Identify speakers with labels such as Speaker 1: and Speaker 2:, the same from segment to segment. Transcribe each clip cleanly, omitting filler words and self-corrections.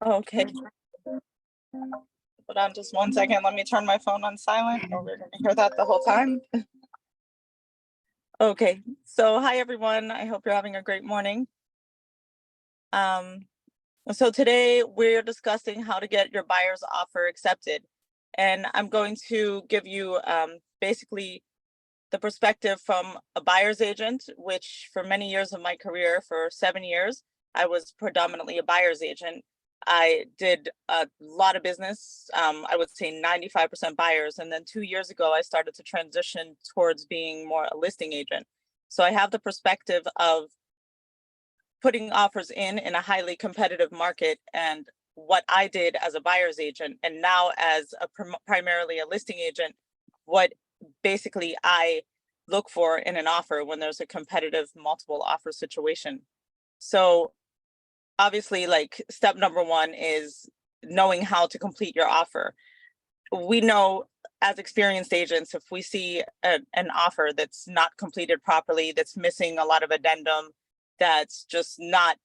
Speaker 1: Okay, hold on just one second. Let me turn my phone on silent or we're gonna hear that the whole time. Okay, so hi everyone. I hope you're having a great morning. Um, so today we're discussing how to get your buyer's offer accepted. And I'm going to give you basically the perspective from a buyer's agent, which for many years of my career, for 7 years, I was predominantly a buyer's agent. I did a lot of business. I would say 95% buyers. And then 2 years ago, I started to transition towards being more a listing agent. So I have the perspective of putting offers in a highly competitive market and what I did as a buyer's agent, and now as a primarily a listing agent, what basically I look for in an offer when there's a competitive multiple offer situation. So obviously, like, step number one is knowing how to complete your offer. We know as experienced agents, if we see an offer that's not completed properly, that's missing a lot of addendum, that's just not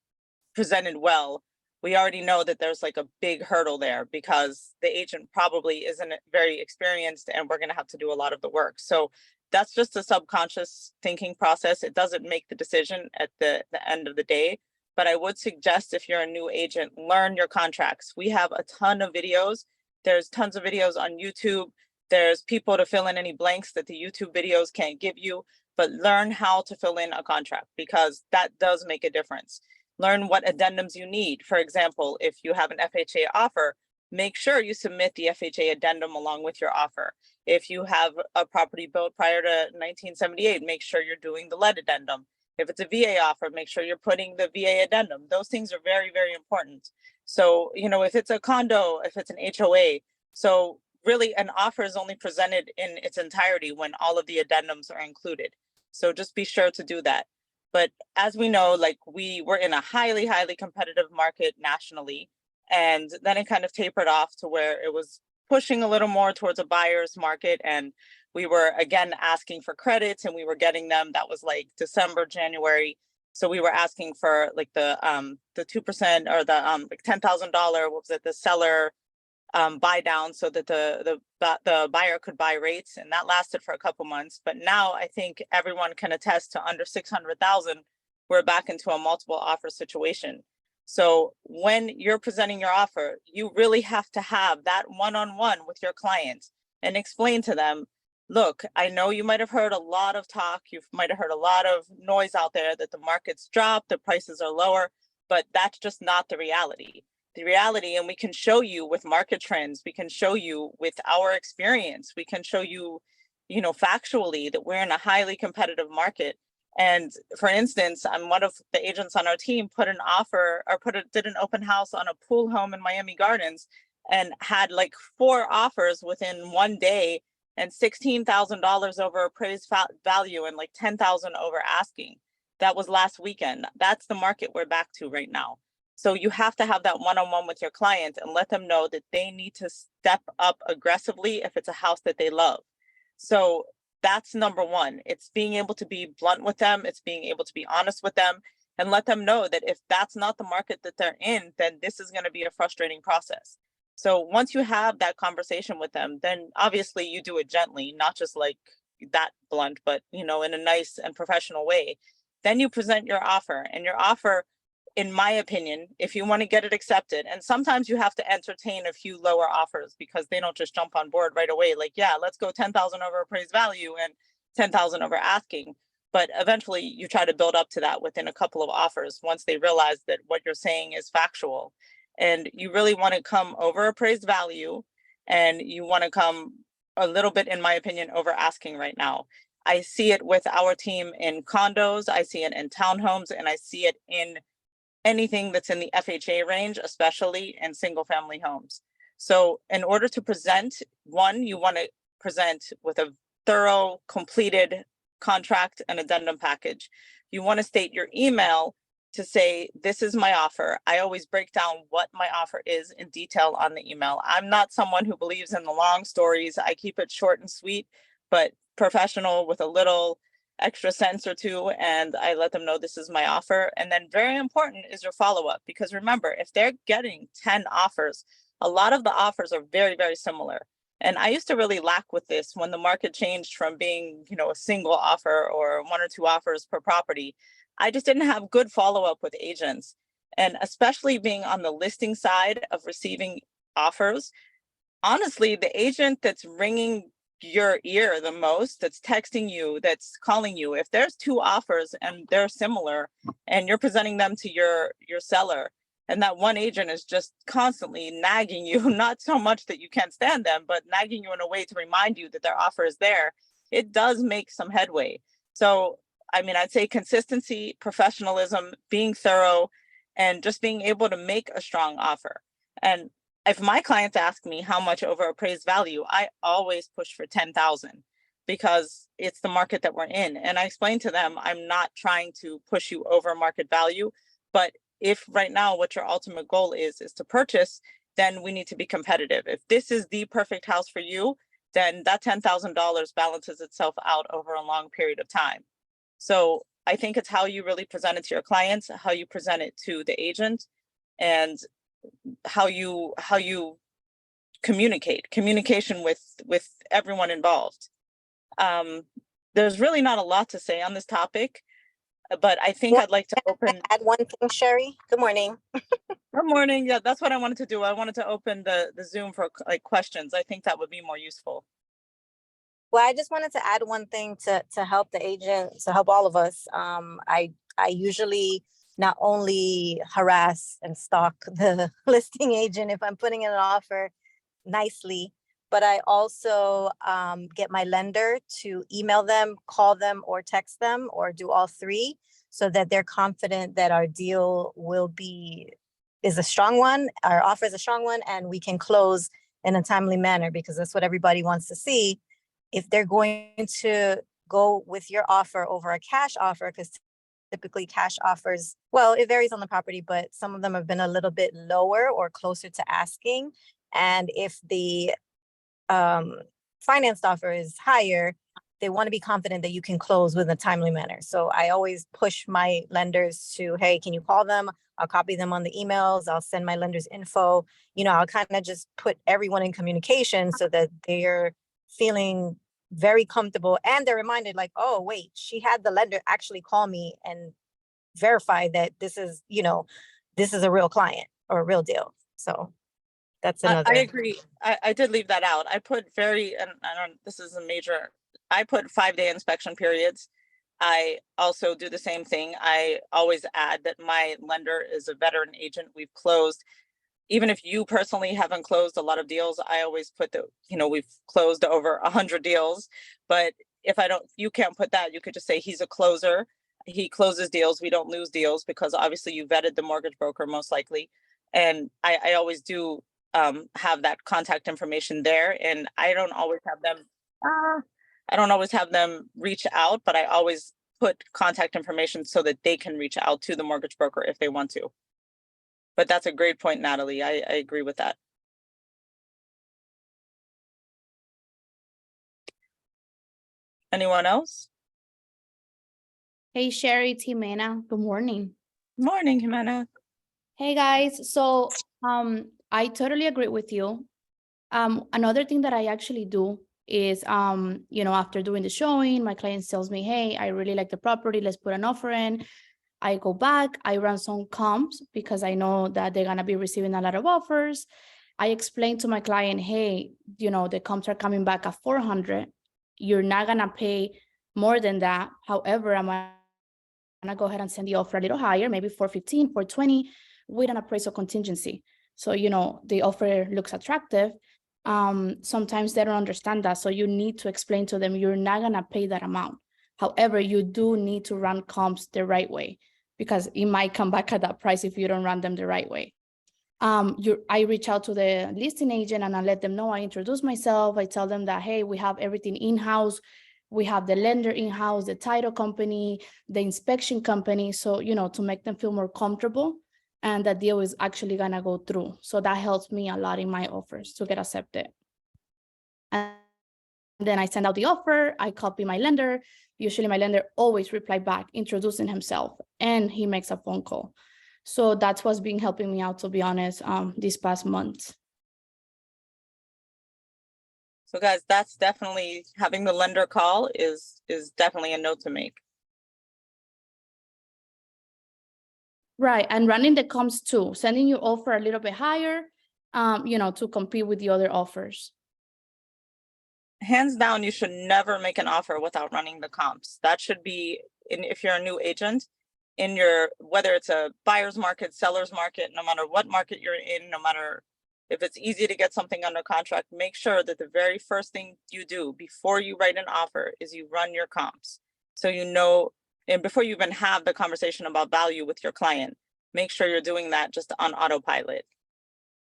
Speaker 1: presented well, we already know that there's like a big hurdle there because the agent probably isn't very experienced and we're going to have to do a lot of the work. So that's just a subconscious thinking process. It doesn't make the decision at the end of the day. But I would suggest, if you're a new agent, learn your contracts. We have a ton of videos. There's tons of videos on YouTube. There's people to fill in any blanks that the YouTube videos can't give you, but learn how to fill in a contract because that does make a difference. Learn what addendums you need. For example, if you have an FHA offer, make sure you submit the FHA addendum along with your offer. If you have a property built prior to 1978, make sure you're doing the lead addendum. If it's a VA offer, make sure you're putting the VA addendum. Those things are very, very important. So, if it's a condo, if it's an HOA, so really an offer is only presented in its entirety when all of the addendums are included. So just be sure to do that. But as we know, like, we were in a highly, highly competitive market nationally. And then it kind of tapered off to where it was pushing a little more towards a buyer's market. And we were again asking for credits and we were getting them. That was like December, January. So we were asking for like the 2% or the like $10,000, what was it, the seller buy down, so that the buyer could buy rates, and that lasted for a couple months. But now I think everyone can attest to under 600,000, we're back into a multiple offer situation. So when you're presenting your offer, you really have to have that one-on-one with your client and explain to them, look, I know you might have heard a lot of talk, you might have heard a lot of noise out there that the market's dropped, the prices are lower, but that's just not the reality. The reality, and we can show you with market trends, we can show you with our experience, we can show you, factually, that we're in a highly competitive market. And for instance, I'm one of the agents on our team put an offer or did an open house on a pool home in Miami Gardens and had like 4 offers within one day and $16,000 over appraised value and like 10,000 over asking. That was last weekend. That's the market we're back to right now. So you have to have that one-on-one with your client and let them know that they need to step up aggressively if it's a house that they love. So that's number one. It's being able to be blunt with them. It's being able to be honest with them and let them know that if that's not the market that they're in, then this is going to be a frustrating process. So once you have that conversation with them, then obviously you do it gently, not just like that blunt, but in a nice and professional way. Then you present your offer, and your offer, in my opinion, if you want to get it accepted, and sometimes you have to entertain a few lower offers because they don't just jump on board right away. Like, yeah, let's go 10,000 over appraised value and 10,000 over asking. But eventually you try to build up to that within a couple of offers once they realize that what you're saying is factual. And you really want to come over appraised value, and you want to come a little bit, in my opinion, over asking right now. I see it with our team in condos, I see it in townhomes, and I see it in anything that's in the FHA range, especially in single family homes. So in order to present, one, you want to present with a thorough, completed contract and addendum package. You want to state your email to say, this is my offer. I always break down what my offer is in detail on the email. I'm not someone who believes in the long stories. I keep it short and sweet, but professional with a little extra cents or two, and I let them know this is my offer. And then very important is your follow-up, because remember, if they're getting 10 offers, a lot of the offers are very, very similar. And I used to really lack with this when the market changed from being, a single offer or one or two offers per property. I just didn't have good follow-up with agents. And especially being on the listing side of receiving offers, honestly, the agent that's ringing your ear the most, that's texting you, that's calling you, if there's two offers and they're similar and you're presenting them to your seller, and that one agent is just constantly nagging you, not so much that you can't stand them, but nagging you in a way to remind you that their offer is there, it does make some headway. So, I mean, I'd say consistency, professionalism, being thorough, and just being able to make a strong offer. And if my clients ask me how much over appraised value, I always push for 10,000, because it's the market that we're in. And I explain to them, I'm not trying to push you over market value, but if right now what your ultimate goal is to purchase, then we need to be competitive. If this is the perfect house for you, then that $10,000 balances itself out over a long period of time. So I think it's how you really present it to your clients, how you present it to the agent, and how you communication with everyone involved. There's really not a lot to say on this topic, but I think I'd like to
Speaker 2: add one thing, Sherry. Good morning.
Speaker 1: Good morning. Yeah, that's what I wanted to do. I wanted to open the Zoom for like questions. I think that would be more useful.
Speaker 2: Well, I just wanted to add one thing to help the agent, to help all of us. I usually not only harass and stalk the listing agent if I'm putting in an offer nicely, but I also get my lender to email them, call them, or text them, or do all three, so that they're confident that our deal is a strong one, our offer is a strong one, and we can close in a timely manner, because that's what everybody wants to see. If they're going to go with your offer over a cash offer, because typically cash offers, well, it varies on the property, but some of them have been a little bit lower or closer to asking. And if the financed offer is higher, they want to be confident that you can close within a timely manner. So I always push my lenders to, hey, can you call them? I'll copy them on the emails. I'll send my lenders info. I'll kind of just put everyone in communication so that they're feeling very comfortable, and they're reminded like, oh, wait, she had the lender actually call me and verify that this is a real client or a real deal. So that's another.
Speaker 1: I agree. I did leave that out. I put I put 5-day inspection periods. I also do the same thing. I always add that my lender is a veteran agent. We've closed, even if you personally haven't closed a lot of deals, I always put we've closed over 100 deals. But if you can't put that, you could just say he's a closer. He closes deals. We don't lose deals, because obviously you vetted the mortgage broker most likely. And I always do have that contact information there. And I don't always have them reach out, but I always put contact information so that they can reach out to the mortgage broker if they want to. But that's a great point, Natalie. I agree with that. Anyone else?
Speaker 3: Hey, Sherry, Jimena. Good morning.
Speaker 1: Morning, Jimena.
Speaker 3: Hey, guys. So I totally agree with you. Another thing that I actually do is, after doing the showing, my client tells me, hey, I really like the property. Let's put an offer in. I go back, I run some comps, because I know that they're going to be receiving a lot of offers. I explain to my client, hey, the comps are coming back at 400. You're not going to pay more than that. However, I'm going to go ahead and send the offer a little higher, maybe 415, 420, with an appraisal contingency. So, the offer looks attractive. Sometimes they don't understand that. So you need to explain to them, you're not going to pay that amount. However, you do need to run comps the right way, because it might come back at that price if you don't run them the right way. I reach out to the listing agent and I let them know, I introduce myself. I tell them that, hey, we have everything in-house. We have the lender in-house, the title company, the inspection company. So, to make them feel more comfortable, and that deal is actually going to go through. So that helps me a lot in my offers to get accepted. And then I send out the offer, I copy my lender. Usually my lender always reply back, introducing himself, and he makes a phone call. So that's what's been helping me out, to be honest, these past months.
Speaker 1: So guys, that's definitely, having the lender call is definitely a note to make.
Speaker 3: Right, and running the comps too, sending your offer a little bit higher, to compete with the other offers.
Speaker 1: Hands down, you should never make an offer without running the comps. That should be, if you're a new agent, in your, whether it's a buyer's market, seller's market, no matter what market you're in, no matter if it's easy to get something under contract, make sure that the very first thing you do before you write an offer is you run your comps. So you know, and before you even have the conversation about value with your client, make sure you're doing that just on autopilot.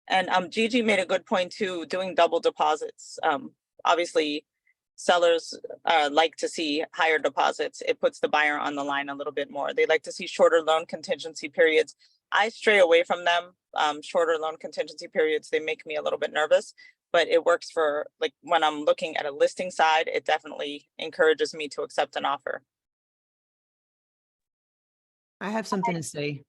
Speaker 1: And Gigi made a good point too, doing double deposits. Obviously, sellers like to see higher deposits. It puts the buyer on the line a little bit more. They like to see shorter loan contingency periods. I stray away from them. Shorter loan contingency periods, they make me a little bit nervous, but it works for, like, when I'm looking at a listing side, it definitely encourages me to accept an offer.
Speaker 4: I have something to say.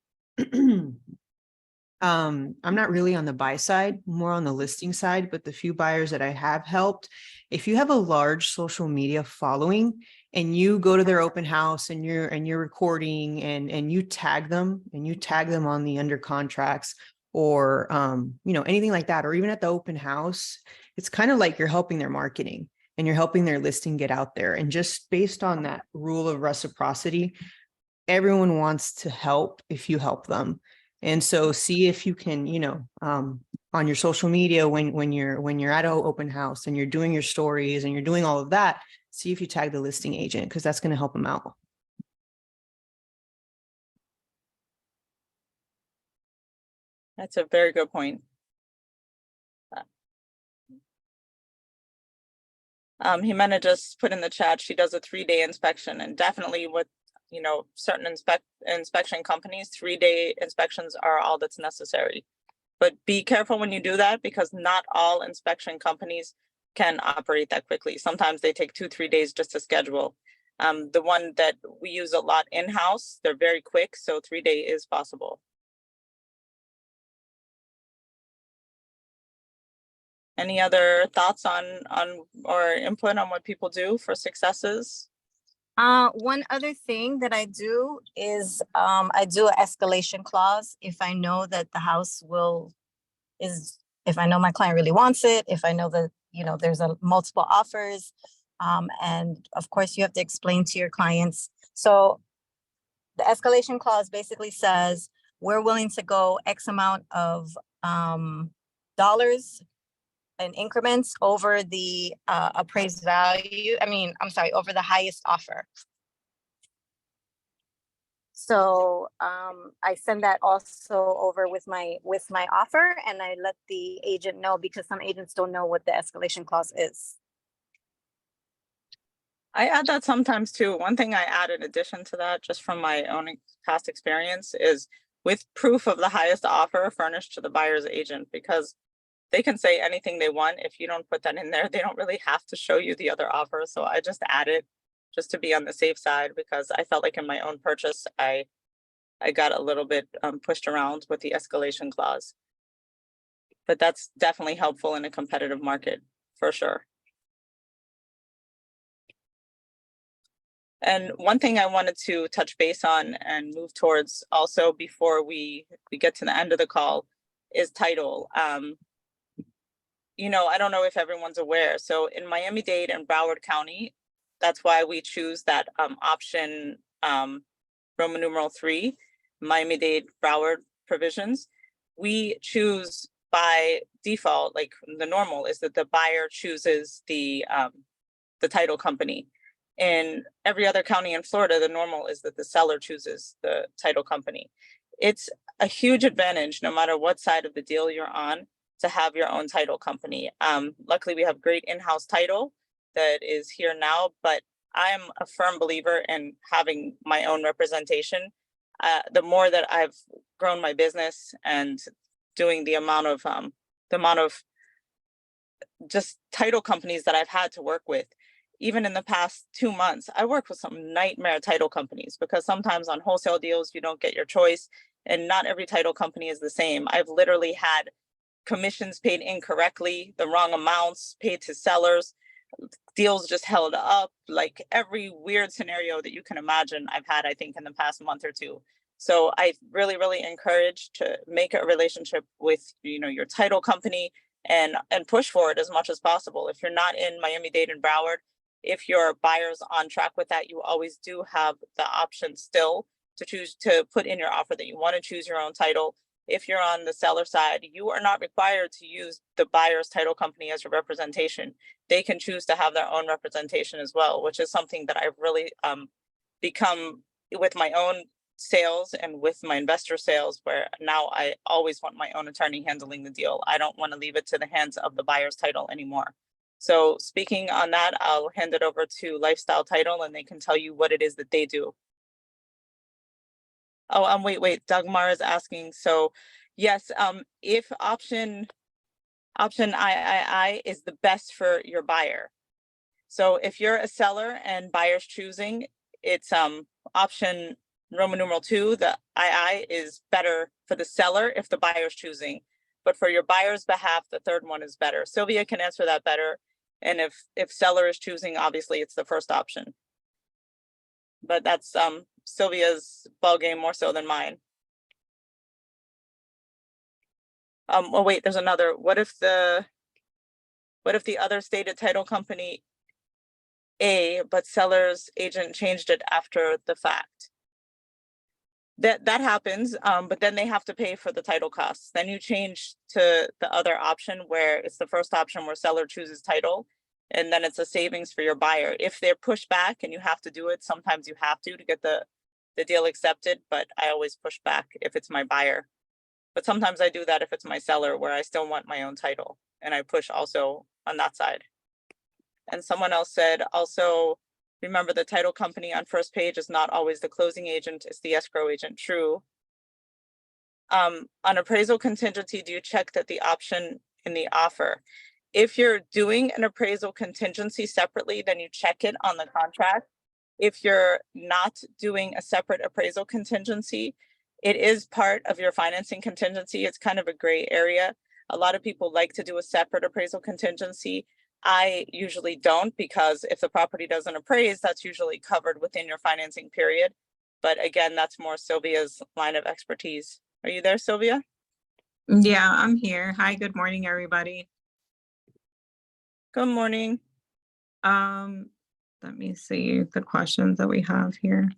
Speaker 4: I'm not really on the buy side, more on the listing side, but the few buyers that I have helped, if you have a large social media following and you go to their open house and you're recording and you tag them on the under contracts or anything like that, or even at the open house, it's kind of like you're helping their marketing and you're helping their listing get out there. And just based on that rule of reciprocity, everyone wants to help if you help them. And so see if you can, on your social media, when you're at an open house and you're doing your stories and you're doing all of that, see if you tag the listing agent, because that's going to help them out.
Speaker 1: That's a very good point. Jimena just put in the chat, she does a 3-day inspection, and definitely with certain inspection companies, 3-day inspections are all that's necessary. But be careful when you do that, because not all inspection companies can operate that quickly. Sometimes they take 2-3 days just to schedule. The one that we use a lot in-house, they're very quick, so 3-day is possible. Any other thoughts on or input on what people do for successes?
Speaker 2: One other thing that I do is I do an escalation clause if I know that the house if I know my client really wants it, if I know that there's multiple offers, and of course you have to explain to your clients. So the escalation clause basically says we're willing to go X amount of dollars in increments over the appraised value. Over the highest offer. So I send that also over with my offer, and I let the agent know, because some agents don't know what the escalation clause is.
Speaker 1: I add that sometimes too. One thing I add in addition to that, just from my own past experience, is with proof of the highest offer furnished to the buyer's agent, because they can say anything they want. If you don't put that in there, they don't really have to show you the other offer. So I just add it just to be on the safe side, because I felt like in my own purchase, I got a little bit pushed around with the escalation clause. But that's definitely helpful in a competitive market, for sure. And one thing I wanted to touch base on and move towards also before we get to the end of the call is title. I don't know if everyone's aware. So in Miami-Dade and Broward County, that's why we choose that option Roman numeral 3, Miami-Dade Broward provisions. We choose by default, like the normal is that the buyer chooses the title company. In every other county in Florida, the normal is that the seller chooses the title company. It's a huge advantage, no matter what side of the deal you're on, to have your own title company. Luckily, we have great in-house title that is here now, but I'm a firm believer in having my own representation. The more that I've grown my business and doing the amount of just title companies that I've had to work with. Even in the past 2 months, I worked with some nightmare title companies because sometimes on wholesale deals, you don't get your choice, and not every title company is the same. I've literally had commissions paid incorrectly, the wrong amounts paid to sellers, deals just held up, like every weird scenario that you can imagine I've had, I think, in the past month or two. So I really, really encourage to make a relationship with, your title company and push for it as much as possible. If you're not in Miami-Dade and Broward, if your buyer's on track with that, you always do have the option still to choose to put in your offer that you want to choose your own title. If you're on the seller side, you are not required to use the buyer's title company as your representation. They can choose to have their own representation as well, which is something that I've really become with my own sales and with my investor sales, where now I always want my own attorney handling the deal. I don't want to leave it to the hands of the buyer's title anymore. So speaking on that, I'll hand it over to Lifestyle Title and they can tell you what it is that they do. Oh, wait, Dagmar is asking. So yes, if option III is the best for your buyer. So if you're a seller and buyer's choosing, it's option Roman numeral 2, the II is better for the seller if the buyer's choosing. But for your buyer's behalf, the third one is better. Sylvia can answer that better. And if seller is choosing, obviously it's the first option. But that's Sylvia's ballgame more so than mine. Oh wait, there's another. What if the other stated title company A, but seller's agent changed it after the fact? That happens, but then they have to pay for the title costs. Then you change to the other option where it's the first option where seller chooses title, and then it's a savings for your buyer. If they're pushed back and you have to do it, sometimes you have to get the deal accepted, but I always push back if it's my buyer. But sometimes I do that if it's my seller, where I still want my own title, and I push also on that side. And someone else said also, remember the title company on first page is not always the closing agent, it's the escrow agent. True. On appraisal contingency, do you check that the option in the offer? If you're doing an appraisal contingency separately, then you check it on the contract. If you're not doing a separate appraisal contingency, it is part of your financing contingency. It's kind of a gray area. A lot of people like to do a separate appraisal contingency. I usually don't, because if the property doesn't appraise, that's usually covered within your financing period. But again, that's more Sylvia's line of expertise. Are you there, Sylvia?
Speaker 5: Yeah, I'm here. Hi, good morning, everybody.
Speaker 1: Good morning.
Speaker 5: Let me see the questions that we have here.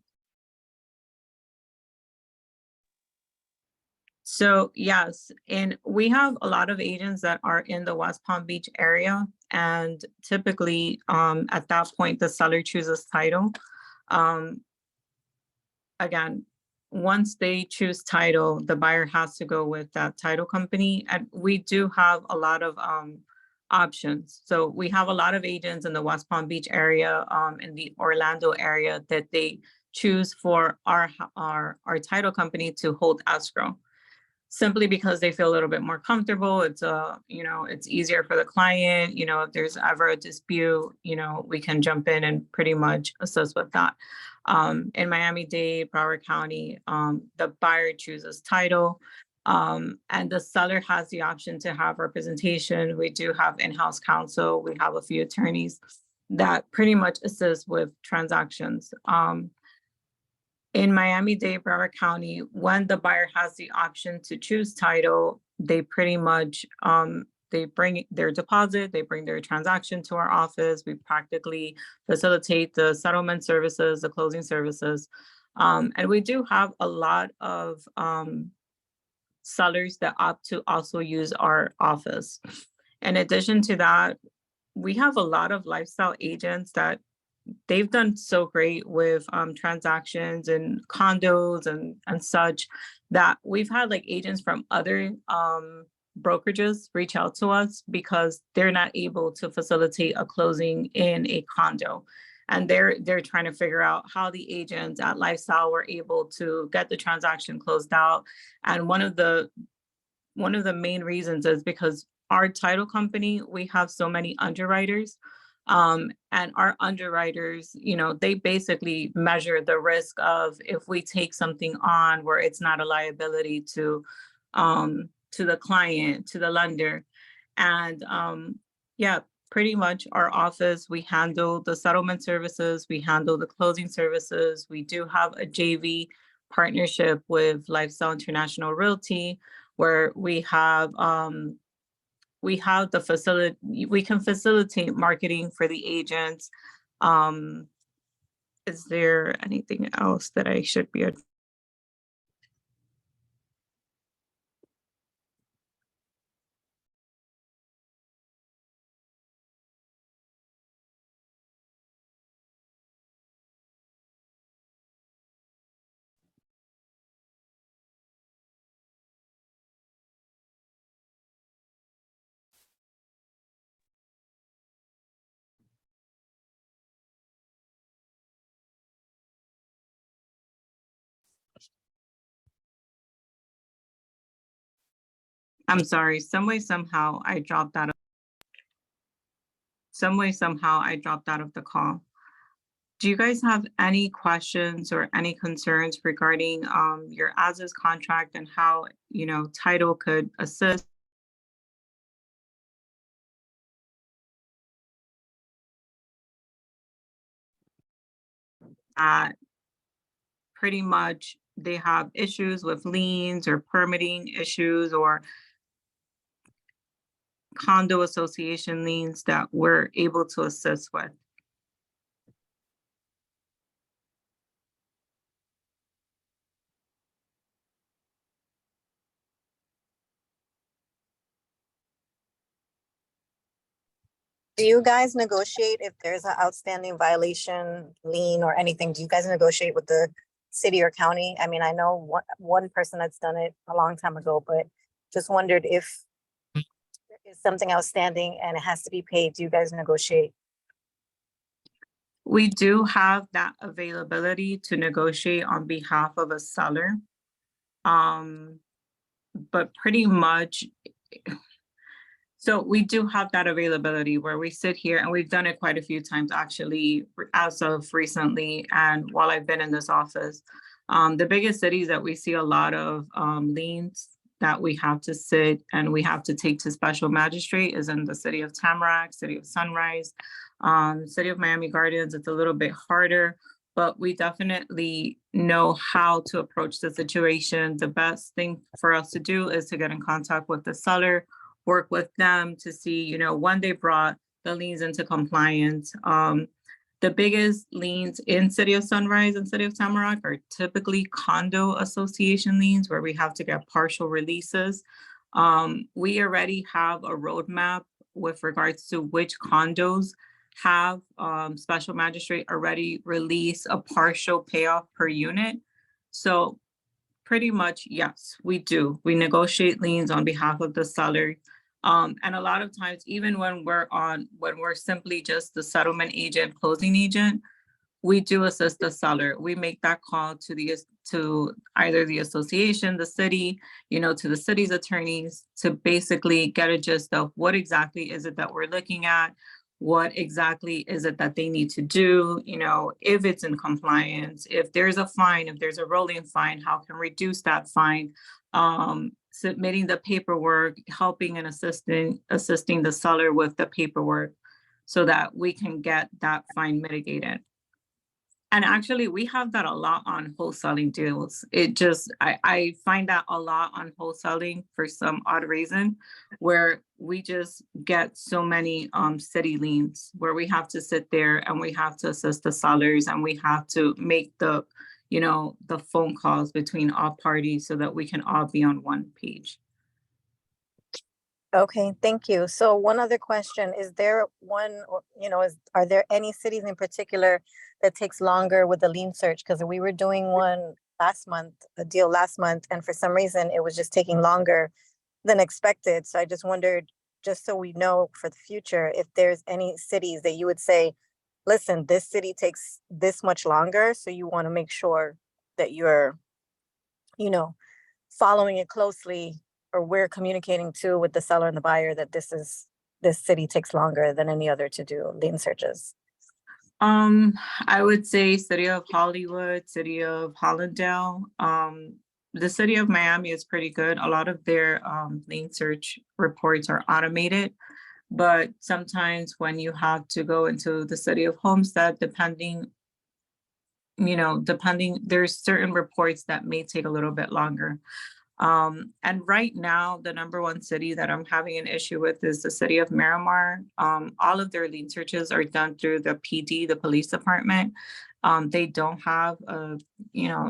Speaker 5: So yes, and we have a lot of agents that are in the West Palm Beach area, and typically at that point the seller chooses title. Again, once they choose title, the buyer has to go with that title company, and we do have a lot of options. So we have a lot of agents in the West Palm Beach area, in the Orlando area, that they choose for our title company to hold escrow, simply because they feel a little bit more comfortable. It's it's easier for the client. If there's ever a dispute, we can jump in and pretty much assist with that. In Miami-Dade, Broward County, the buyer chooses title, and the seller has the option to have representation. We do have in-house counsel. We have a few attorneys that pretty much assist with transactions. In Miami-Dade, Broward County, when the buyer has the option to choose title, they pretty much, they bring their deposit, they bring their transaction to our office. We practically facilitate the settlement services, the closing services. And we do have a lot of sellers that opt to also use our office. In addition to that, we have a lot of lifestyle agents that they've done so great with transactions and condos and such, that we've had like agents from other brokerages reach out to us because they're not able to facilitate a closing in a condo. And they're trying to figure out how the agents at Lifestyle were able to get the transaction closed out. And one of the one of the main reasons is because our title company, we have so many underwriters. And our underwriters, you know, they basically measure the risk of if we take something on where it's not a liability to the client, to the lender. And yeah, pretty much our office, we handle the settlement services, we handle the closing services. We do have a JV partnership with Lifestyle International Realty, where we have the facility, we can facilitate marketing for the agents. Is there anything else that I should be? I'm sorry, some way, somehow I dropped out of the call. Do you guys have any questions or any concerns regarding your as-is contract and how, you know, title could assist? Pretty much they have issues with liens or permitting issues or condo association liens that we're able to assist with.
Speaker 2: Do you guys negotiate if there's an outstanding violation, lien or anything? Do you guys negotiate with the city or county? I mean, I know one person that's done it a long time ago, but just wondered if there is something outstanding and it has to be paid. Do you guys negotiate?
Speaker 5: We do have that availability to negotiate on behalf of a seller. But pretty much, so we do have that availability where we sit here, and we've done it quite a few times actually, as of recently, and while I've been in this office. The biggest cities that we see a lot of liens that we have to sit and we have to take to special magistrate is in the city of Tamarack, city of Sunrise, city of Miami Gardens. It's a little bit harder, but we definitely know how to approach the situation. The best thing for us to do is to get in contact with the seller, work with them to see, you know, when they brought the liens into compliance. The biggest liens in City of Sunrise and City of Tamarack are typically condo association liens where we have to get partial releases. We already have a roadmap with regards to which condos have special magistrate already release a partial payoff per unit. So pretty much, yes, we do. We negotiate liens on behalf of the seller. And a lot of times, even when we're simply just the settlement agent, closing agent, we do assist the seller. We make that call to either the association, the city, you know, to the city's attorneys to basically get a gist of what exactly is it that we're looking at, what exactly is it that they need to do, you know, if it's in compliance, if there's a fine, if there's a rolling fine, how can we reduce that fine, submitting the paperwork, helping and assisting the seller with the paperwork so that we can get that fine mitigated. And actually, we have that a lot on wholesaling deals. It just, I find that a lot on wholesaling for some odd reason, where we just get so many city liens where we have to sit there and we have to assist the sellers and we have to make the, you know, the phone calls between all parties so that we can all be on one page.
Speaker 2: Okay, thank you. So one other question, is there one, you know, are there any cities in particular that takes longer with the lien search? Because we were doing one last month, a deal last month, and for some reason it was just taking longer than expected. So I just wondered, just so we know for the future, if there's any cities that you would say, listen, this city takes this much longer, so you want to make sure that you're, you know, following it closely we're communicating to with the seller and the buyer that this city takes longer than any other to do lien searches?
Speaker 5: I would say City of Hollywood, City of Hollandale. The City of Miami is pretty good. A lot of their lien search reports are automated. But sometimes when you have to go into the City of Homestead, depending, there's certain reports that may take a little bit longer. And right now, the number one city that I'm having an issue with is the City of Miramar. All of their lien searches are done through the PD, the police department. They don't have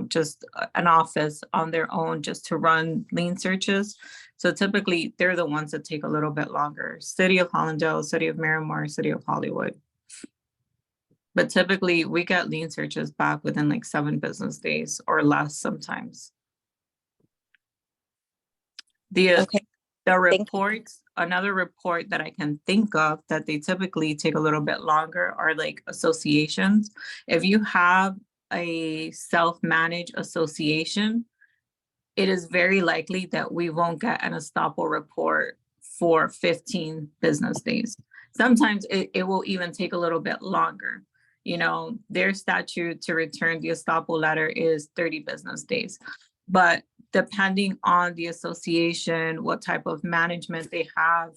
Speaker 5: just an office on their own just to run lien searches. So typically they're the ones that take a little bit longer. City of Hollandale, City of Miramar, City of Hollywood. But typically we get lien searches back within like 7 business days or less sometimes.
Speaker 2: Okay.
Speaker 5: The
Speaker 2: you.
Speaker 5: reports, another report that I can think of that they typically take a little bit longer are like associations. If you have a self-managed association, it is very likely that we won't get an estoppel report for 15 business days. Sometimes it will even take a little bit longer. Their statute to return the estoppel letter is 30 business days. But depending on the association, what type of management they have,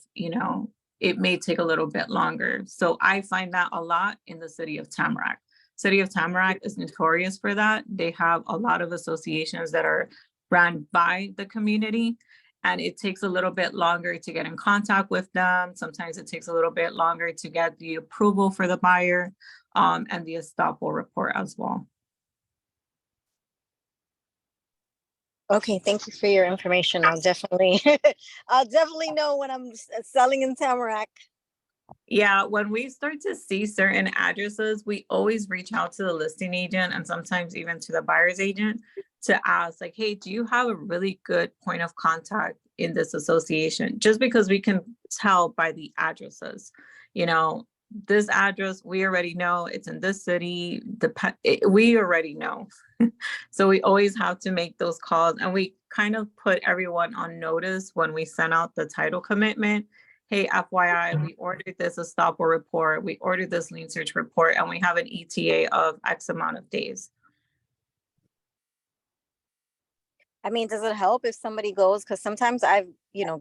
Speaker 5: it may take a little bit longer. So I find that a lot in the City of Tamarack. City of Tamarack is notorious for that. They have a lot of associations that are ran by the community, and it takes a little bit longer to get in contact with them. Sometimes it takes a little bit longer to get the approval for the buyer and the estoppel report as well.
Speaker 2: Okay, thank you for your information. I'll definitely know when I'm selling in Tamarack.
Speaker 5: Yeah, when we start to see certain addresses, we always reach out to the listing agent and sometimes even to the buyer's agent to ask like, hey, do you have a really good point of contact in this association? Just because we can tell by the addresses, this address, we already know it's in this city. We already know. So we always have to make those calls, and we kind of put everyone on notice when we send out the title commitment. Hey, FYI, we ordered this estoppel report, we ordered this lien search report, and we have an ETA of X amount of days.
Speaker 2: I mean, does it help if somebody goes? Because sometimes I've,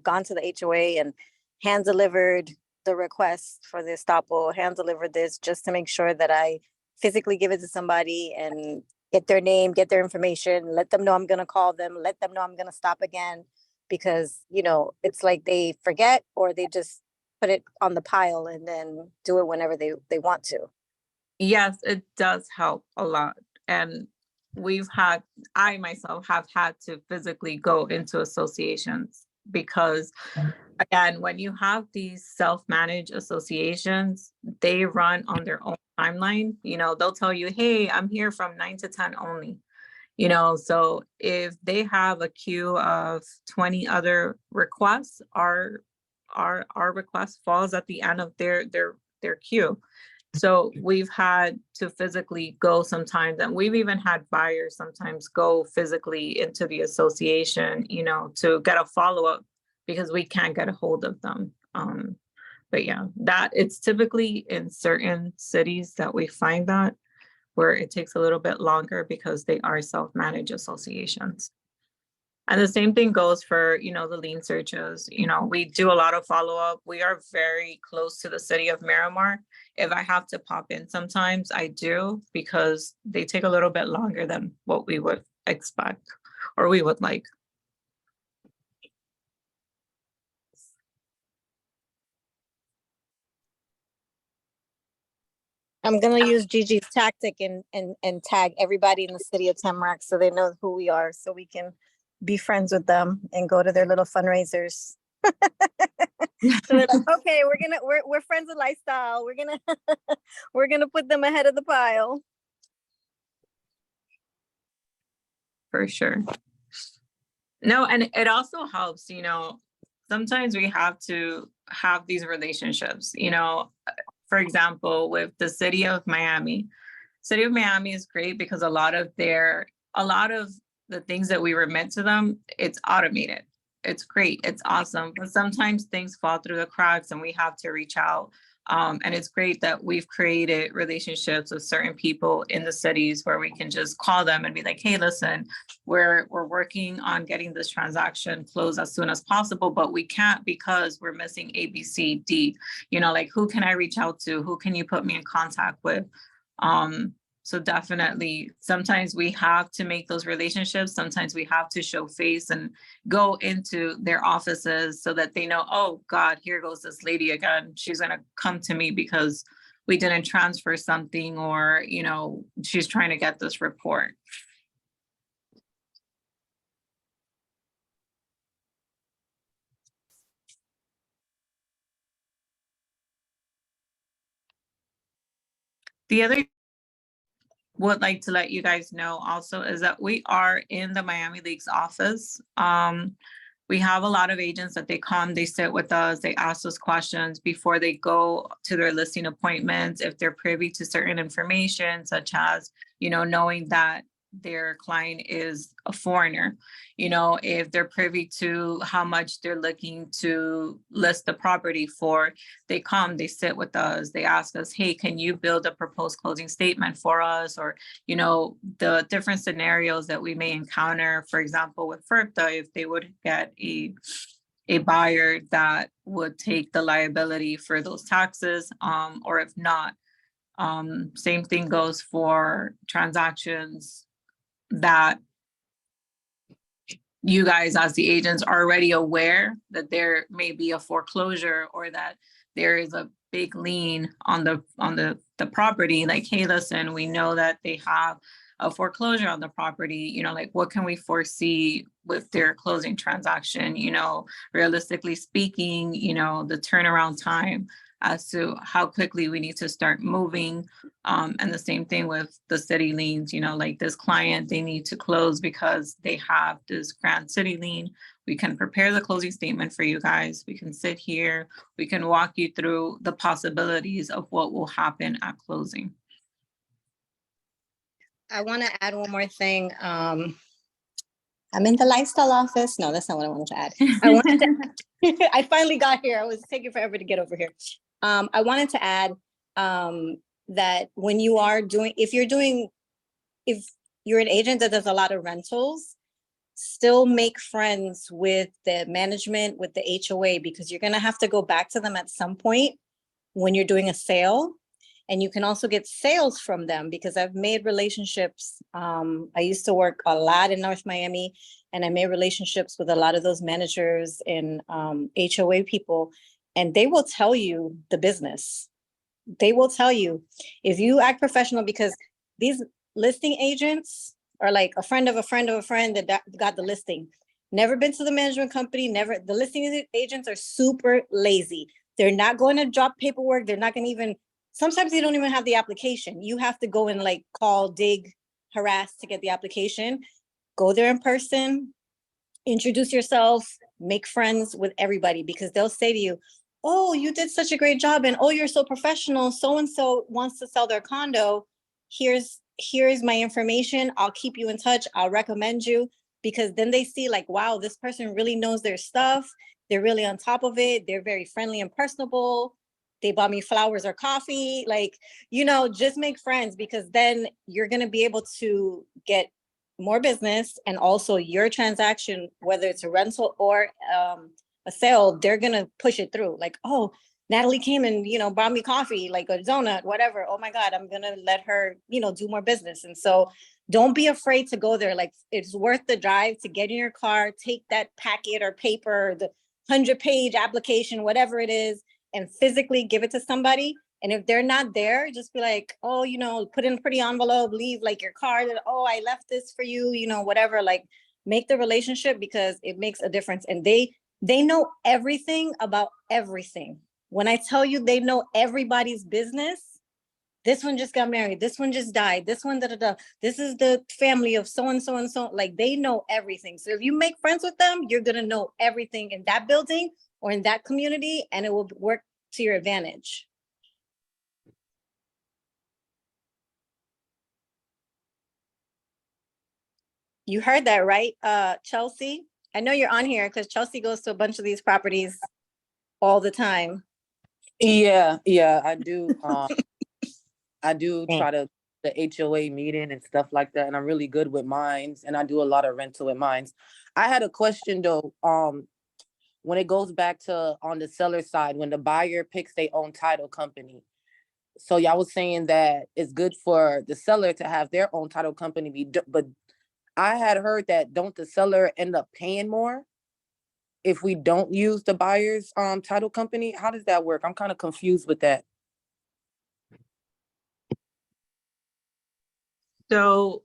Speaker 2: gone to the HOA and hand delivered the request for the estoppel, hand delivered this just to make sure that I physically give it to somebody and get their name, get their information, let them know I'm going to call them, let them know I'm going to stop again, because, it's like they forget or they just put it on the pile and then do it whenever they want to.
Speaker 5: Yes, it does help a lot. And I myself have had to physically go into associations because, again, when you have these self-managed associations, they run on their own timeline. They'll tell you, hey, I'm here from 9 to 10 only. So if they have a queue of 20 other requests, our request falls at the end of their queue. So we've had to physically go sometimes, and we've even had buyers sometimes go physically into the association, to get a follow-up because we can't get a hold of them. But yeah, that it's typically in certain cities that we find that where it takes a little bit longer because they are self-managed associations. And the same thing goes for, the lien searches. We do a lot of follow-up. We are very close to the City of Miramar. If I have to pop in sometimes, I do, because they take a little bit longer than what we would expect or we would like.
Speaker 2: I'm going to use Gigi's tactic and tag everybody in the City of Tamarack so they know who we are, so we can be friends with them and go to their little fundraisers. So they're like, okay, we're friends with Lifestyle. We're gonna put them ahead of the pile.
Speaker 5: For sure. No, and it also helps, sometimes we have to have these relationships, for example, with the City of Miami. City of Miami is great because a lot of the things that we remit to them, it's automated. it's great, it's awesome, but sometimes things fall through the cracks and we have to reach out. And it's great that we've created relationships with certain people in the cities where we can just call them and be like, hey, listen, we're working on getting this transaction closed as soon as possible, but we can't because we're missing A, B, C, D. You know, like, who can I reach out to? Who can you put me in contact with? So definitely, sometimes we have to make those relationships. Sometimes we have to show face and go into their offices so that they know, oh God, here goes this lady again. She's gonna come to me because we didn't transfer something, or, you know, she's trying to get this report. The other would like to let you guys know also is that we are in the Miami Lakes office. We have a lot of agents that they come, they sit with us, they ask us questions before they go to their listing appointments, if they're privy to certain information, such as, you know, knowing that their client is a foreigner, you know, if they're privy to how much they're looking to list the property for, they come, they sit with us, they ask us, hey, can you build a proposed closing statement for us? Or, you know, the different scenarios that we may encounter, for example, with FERPTA, if they would get a buyer that would take the liability for those taxes, or if not. Same thing goes for transactions that you guys as the agents are already aware that there may be a foreclosure or that there is a big lien on the property. Like, hey, listen, we know that they have a foreclosure on the property, you know, like, what can we foresee with their closing transaction? You know, realistically speaking, you know, the turnaround time as to how quickly we need to start moving. And the same thing with the city liens, you know, like, this client, they need to close because they have this grand city lien. We can prepare the closing statement for you guys. We can sit here, we can walk you through the possibilities of what will happen at closing.
Speaker 2: I want to add one more thing. I'm in the lifestyle office. No, that's not what I wanted to add. I wanted to, I finally got here. I was taking forever to get over here. I wanted to add that when you are doing, if you're an agent that does a lot of rentals, still make friends with the management, with the HOA, because you're going to have to go back to them at some point when you're doing a sale. And you can also get sales from them, because I've made relationships. I used to work a lot in North Miami, and I made relationships with a lot of those managers and HOA people, and they will tell you the business. They will tell you if you act professional, because these listing agents are like a friend of a friend of a friend that got the listing. Never been to the management company, never. The listing agents are super lazy. They're not going to drop paperwork. They're not going to even, sometimes they don't even have the application. You have to go and like call, dig, harass to get the application. Go there in person, introduce yourself, make friends with everybody, because they'll say to you, oh, you did such a great job, and oh, you're so professional. So-and-so wants to sell their condo. Here's my information. I'll keep you in touch. I'll recommend you, because then they see like, wow, this person really knows their stuff. They're really on top of it. They're very friendly and personable. They bought me flowers or coffee. Like, you know, just make friends, because then you're going to be able to get more business, and also your transaction, whether it's a rental or a sale, they're going to push it through. Like, oh, Natalie came and, you know, bought me coffee, like a donut, whatever. Oh my God, I'm going to let her, you know, do more business. And so don't be afraid to go there. Like, it's worth the drive to get in your car, take that packet or paper, the 100-page application, whatever it is, and physically give it to somebody. And if they're not there, just be like, oh, you know, put in a pretty envelope, leave like your card, that, oh, I left this for you, you know, whatever. Like, make the relationship, because it makes a difference. And they know everything about everything. When I tell you they know everybody's business, this one just got married, this one just died, this one, this is the family of so and so and so, like, they know everything. So if you make friends with them, you're gonna know everything in that building or in that community, and it will work to your advantage. You heard that, right, Chelsea? I know you're on here because Chelsea goes to a bunch of these properties all the time.
Speaker 6: Yeah, I do. I do try to the HOA meeting and stuff like that, and I'm really good with mines, and I do a lot of rental with mines. I had a question though. When it goes back to on the seller side, when the buyer picks their own title company. So y'all was saying that it's good for the seller to have their own title company, but I had heard that don't the seller end up paying more if we don't use the buyer's title company? How does that work? I'm kind of confused with that.
Speaker 5: So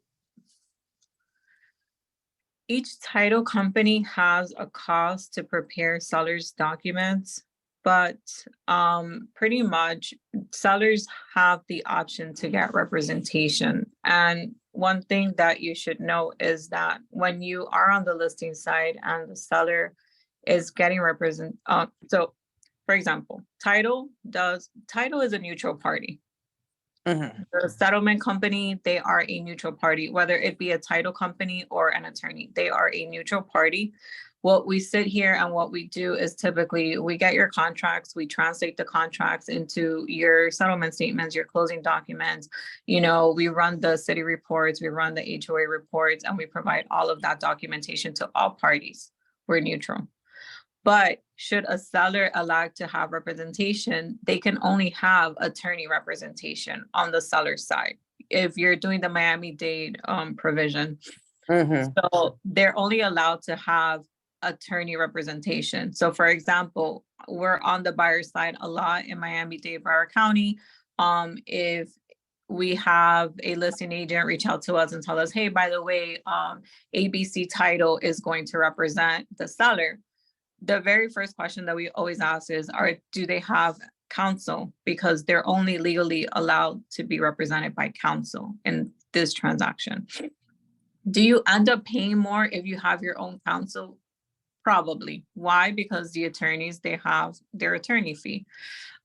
Speaker 5: each title company has a cost to prepare seller's documents, but pretty much sellers have the option to get representation. And one thing that you should know is that when you are on the listing side and the seller is getting so for example, title is a neutral party. The settlement company, they are a neutral party, whether it be a title company or an attorney, they are a neutral party. What we sit here and what we do is typically we get your contracts, we translate the contracts into your settlement statements, your closing documents. You know, we run the city reports, we run the HOA reports, and we provide all of that documentation to all parties. We're neutral. But should a seller elect to have representation, they can only have attorney representation on the seller side. If you're doing the Miami-Dade provision, so they're only allowed to have attorney representation. So for example, we're on the buyer side a lot in Miami-Dade, Broward County. If we have a listing agent reach out to us and tell us, hey, by the way, ABC Title is going to represent the seller. The very first question that we always ask is, do they have counsel? Because they're only legally allowed to be represented by counsel in this transaction. Do you end up paying more if you have your own counsel? Probably. Why? Because the attorneys, they have their attorney fee.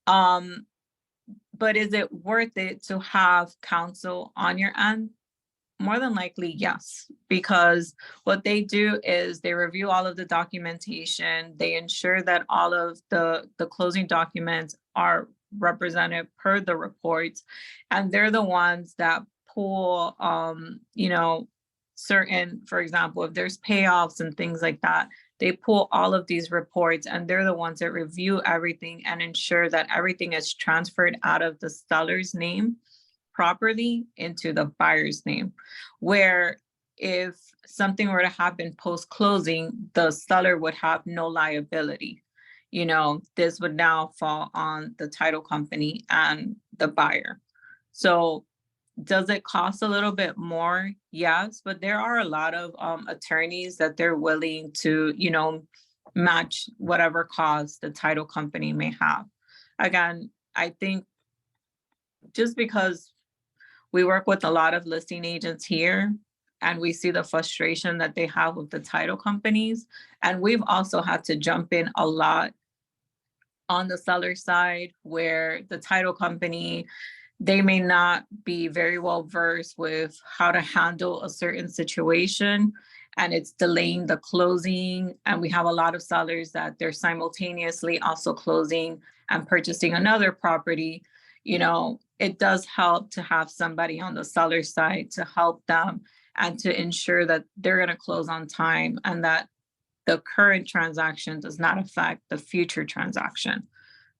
Speaker 5: But is it worth it to have counsel on your end? More than likely, yes, because what they do is they review all of the documentation. They ensure that all of the closing documents are represented per the reports. And they're the ones that pull, you know, certain, for example, if there's payoffs and things like that, they pull all of these reports and they're the ones that review everything and ensure that everything is transferred out of the seller's name properly into the buyer's name. Where if something were to happen post-closing, the seller would have no liability. You know, this would now fall on the title company and the buyer. So does it cost a little bit more? Yes, but there are a lot of attorneys that they're willing to, you know, match whatever cost the title company may have. Again, I think just because we work with a lot of listing agents here and we see the frustration that they have with the title companies. And we've also had to jump in a lot on the seller side where the title company, they may not be very well versed with how to handle a certain situation and it's delaying the closing. And we have a lot of sellers that they're simultaneously also closing and purchasing another property. You know, it does help to have somebody on the seller side to help them and to ensure that they're going to close on time and that the current transaction does not affect the future transaction.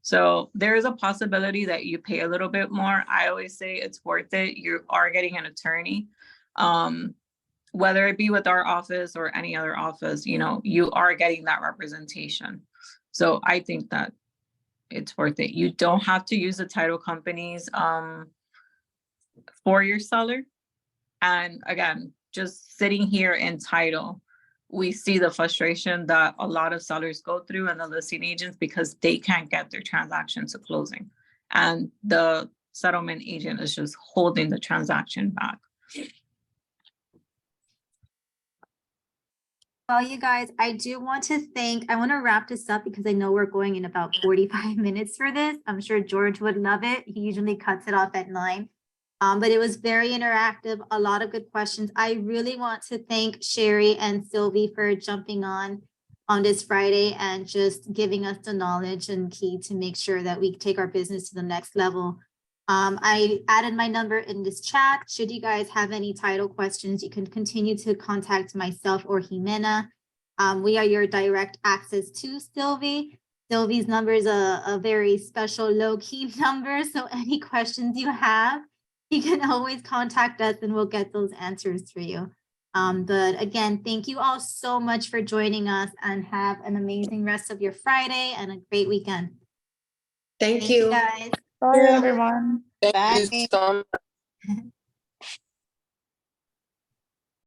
Speaker 5: So there is a possibility that you pay a little bit more. I always say it's worth it. You are getting an attorney, whether it be with our office or any other office, you know, you are getting that representation. So I think that it's worth it. You don't have to use the title companies for your seller. And again, just sitting here in title, we see the frustration that a lot of sellers go through and the listing agents because they can't get their transaction to closing. And the settlement agent is just holding the transaction back.
Speaker 7: Well, you guys, I want to wrap this up because I know we're going in about 45 minutes for this. I'm sure George would love it. He usually cuts it off at 9. But it was very interactive, a lot of good questions. I really want to thank Sherry and Sylvie for jumping on this Friday and just giving us the knowledge and key to make sure that we take our business to the next level. I added my number in this chat. Should you guys have any title questions, you can continue to contact myself or Jimena. We are your direct access to Sylvie. Sylvie's number is a very special low-key number, so any questions you have, you can always contact us and we'll get those answers for you. But again, thank you all so much for joining us and have an amazing rest of your Friday and a great weekend.
Speaker 8: Thank you.
Speaker 7: Guys.
Speaker 3: Bye,
Speaker 1: Yeah.
Speaker 3: everyone.
Speaker 6: Thank
Speaker 2: Bye.
Speaker 6: you so much.